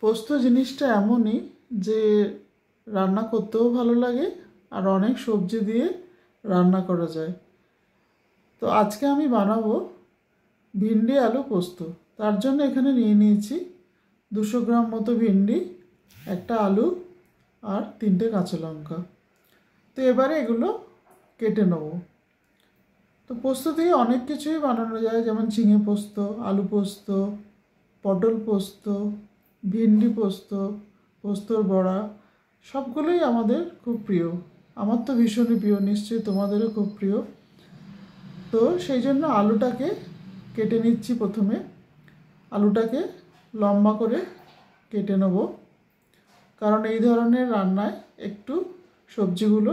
পোস্ত জিনিসটা এমনই যে রান্না করতেও ভালো লাগে আর অনেক সবজি দিয়ে রান্না করা যায়। তো আজকে আমি বানাবো ভিন্ডি আলু পোস্ত। তার জন্য এখানে নিয়ে নিয়েছি 200 গ্রাম মতো ভিন্ডি, একটা আলু আর 3টে কাঁচা লঙ্কা। তো এবারে এগুলো কেটে নেব। তো পোস্ত দিয়ে অনেক কিছুই বানানো যায়, যেমন ঝিঙে পোস্ত, আলু পোস্ত, পটল পোস্ত, ভিন্ডি পোস্ত, পোস্তর বড়া, সবগুলোই আমাদের খুব প্রিয়। আমার তো ভীষণই প্রিয়, নিশ্চয়ই তোমাদেরও খুব প্রিয়। তো সেই জন্য আলুটাকে কেটে নিচ্ছি। প্রথমে আলুটাকে লম্বা করে কেটে নেব, কারণ এই ধরনের রান্নায় একটু সবজিগুলো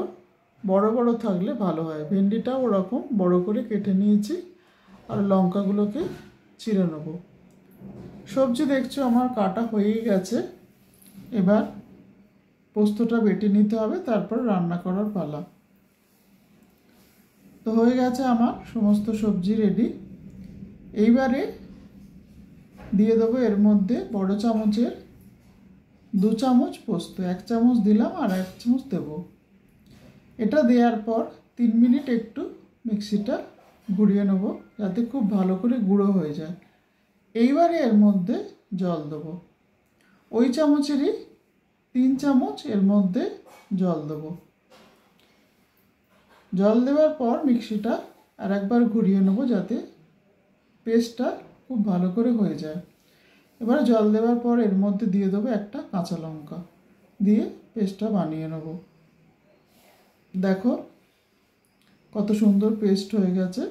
বড় বড় থাকলে ভালো হয়। ভেন্ডিটাও ওরকম বড় করে কেটে নিয়েছি, আর লঙ্কাগুলোকে চিড়ে নেব। সবজি দেখছো আমার কাটা হয়েই গেছে। এবার পোস্তটা বেটে নিতে হবে, তারপর রান্না করার পালা। তো হয়ে গেছে আমার সমস্ত সবজি রেডি। এইবারে দিয়ে দেবো এর মধ্যে বড় চামচের 2 চামচ পোস্ত। 1 চামচ দিলাম আর 1 চামচ দেবো। এটা দেওয়ার পর 3 মিনিট একটু মিক্সিটা ঘুরিয়ে নেব, যাতে খুব ভালো করে গুঁড়ো হয়ে যায়। এইবারে এর মধ্যে জল দেবো। ওই চামচেরই 3 চামচ এর মধ্যে জল দেবো। জল দেওয়ার পর মিক্সিটা আর একবার ঘুরিয়ে নেব, যাতে পেস্টটা খুব ভালো করে হয়ে যায়। এবার জল দেওয়ার পর এর মধ্যে দিয়ে দেবো একটা কাঁচা লঙ্কা, দিয়ে পেস্টটা বানিয়ে নেব। দেখো কত সুন্দর পেস্ট হয়ে গেছে।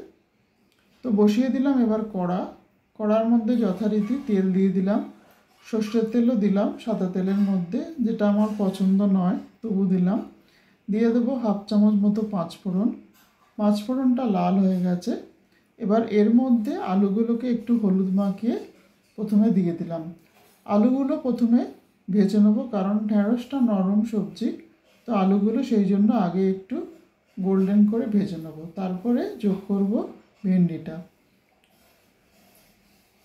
তো বসিয়ে দিলাম এবার কড়ার মধ্যে যথারীতি তেল দিয়ে দিলাম। সর্ষের তেলও দিলাম সাদা তেলের মধ্যে, যেটা আমার পছন্দ নয় তবু দিলাম। দিয়ে দেবো 1/2 চামচ মতো পাঁচফোড়ন। পাঁচফোড়নটা লাল হয়ে গেছে। এবার এর মধ্যে আলুগুলোকে একটু হলুদ মাখিয়ে প্রথমে দিয়ে দিলাম। আলুগুলো প্রথমে ভেজে নেবো, কারণ ঢেঁড়সটা নরম সবজি, তো আলুগুলো সেই জন্য আগে একটু গোল্ডেন করে ভেজে নেবো, তারপরে যোগ করব ভেন্ডিটা।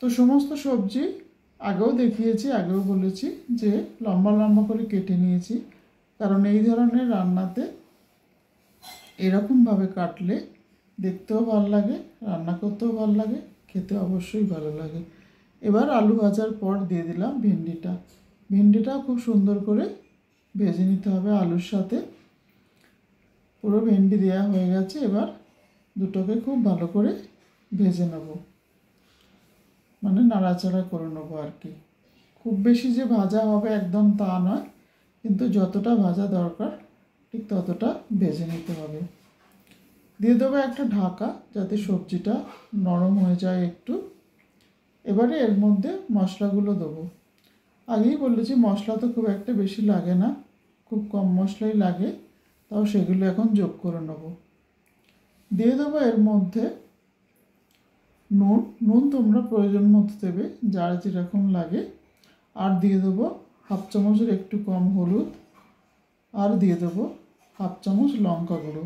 তো সমস্ত সবজি আগেও দেখিয়েছি, আগেও বলেছি যে লম্বা লম্বা করে কেটে নিয়েছি, কারণ এই ধরনের রান্নাতে এরকমভাবে কাটলে দেখতেও ভালো লাগে, রান্না করতেও ভালো লাগে, খেতে অবশ্যই ভালো লাগে। এবার আলু ভাজার পর দিয়ে দিলাম ভেন্ডিটা। ভেন্ডিটাও খুব সুন্দর করে ভেজে নিতে হবে আলুর সাথে। পুরো ভেন্ডি দেওয়া হয়ে গেছে। এবার দুটোকে খুব ভালো করে ভেজে নেব, মানে নাড়াচাড়া করে নেবো আর কি। খুব বেশি যে ভাজা হবে একদম তা নয়, কিন্তু যতটা ভাজা দরকার ঠিক ততটা ভেজে নিতে হবে। দিয়ে দেবো একটা ঢাকা, যাতে সবজিটা নরম হয়ে যায় একটু। এবারে এর মধ্যে মশলাগুলো দেবো। আগেই বলেছি মশলা তো খুব একটা বেশি লাগে না, খুব কম মশলাই লাগে, তাও সেগুলো এখন যোগ করে নেব। দিয়ে দেবো এর মধ্যে নুন তোমরা প্রয়োজন মতো দেবে, যার যেরকম লাগে। আর দিয়ে দেবো 1/2 চামচের একটু কম হলুদ, আর দিয়ে দেবো 1/2 চামচ লঙ্কা গুঁড়ো।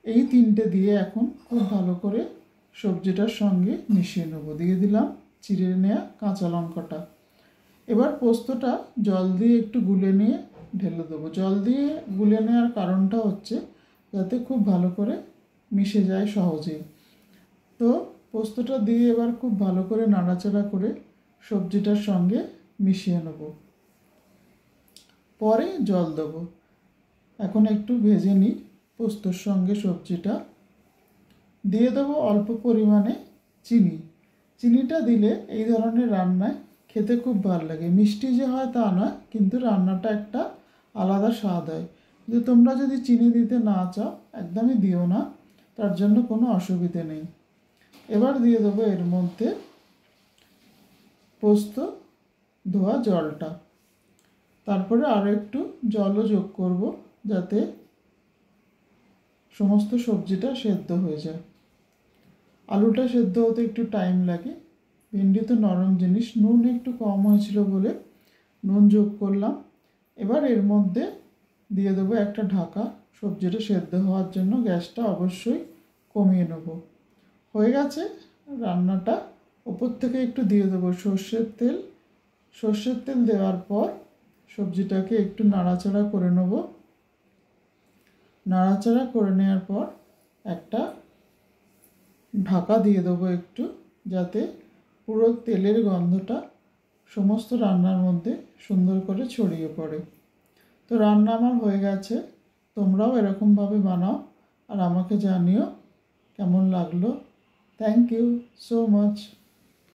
এই 3টে দিয়ে এখন খুব ভালো করে সবজিটার সঙ্গে মিশিয়ে নেব। দিয়ে দিলাম চিড়ে নেওয়া কাঁচা লঙ্কাটা। এবার পোস্তটা জল দিয়ে একটু গুলে নিয়ে ঢেলে দেবো। জল দিয়ে গুলে নেওয়ার কারণটা হচ্ছে যাতে খুব ভালো করে মিশে যায় সহজেই। তো পোস্তটা দিয়ে এবার খুব ভালো করে নাড়াচাড়া করে সবজিটার সঙ্গে মিশিয়ে নেব। পরে জল দেবো। এখন একটু ভেজে নিই পোস্তর সঙ্গে সবজিটা। দিয়ে দেবো অল্প পরিমাণে চিনি। চিনিটা দিলে এই ধরনের রান্নায় খেতে খুব ভালো লাগে। মিষ্টি যে হয় তা নয়, কিন্তু রান্নাটা একটা আলাদা স্বাদ হয়। কিন্তু তোমরা যদি চিনি দিতে না চাও একদমই দিও না, তার জন্য কোনো অসুবিধে নেই। এবার দিয়ে দেবো এর মধ্যে পোস্ত ধোয়া জলটা। তারপরে আরও একটু জলও যোগ করব, যাতে সমস্ত সবজিটা সেদ্ধ হয়ে যায়। আলুটা সেদ্ধ হতে একটু টাইম লাগে, ভেন্ডি তো নরম জিনিস। নুন একটু কম হয়েছিল বলে নুন যোগ করলাম। এবার এর মধ্যে দিয়ে দেবো একটা ঢাকা, সবজিটা সেদ্ধ হওয়ার জন্য। গ্যাসটা অবশ্যই কমিয়ে নেব। হয়ে গেছে রান্নাটা। ওপর থেকে একটু দিয়ে দেবো সর্ষের তেল, সর্ষের তেল দেওয়ার পর সবজিটাকে একটু নাড়াচাড়া করে নেব। নাড়াচাড়া করে নেওয়ার পর একটা ঢাকা দিয়ে দেবো একটু, যাতে পুরো তেলের গন্ধটা সমস্ত রান্নার মধ্যে সুন্দর করে ছড়িয়ে পড়ে। তো রান্না আমার হয়ে গেছে, তোমরাও এরকমভাবে বানাও আর আমাকে জানিও কেমন লাগলো। Thank you so much.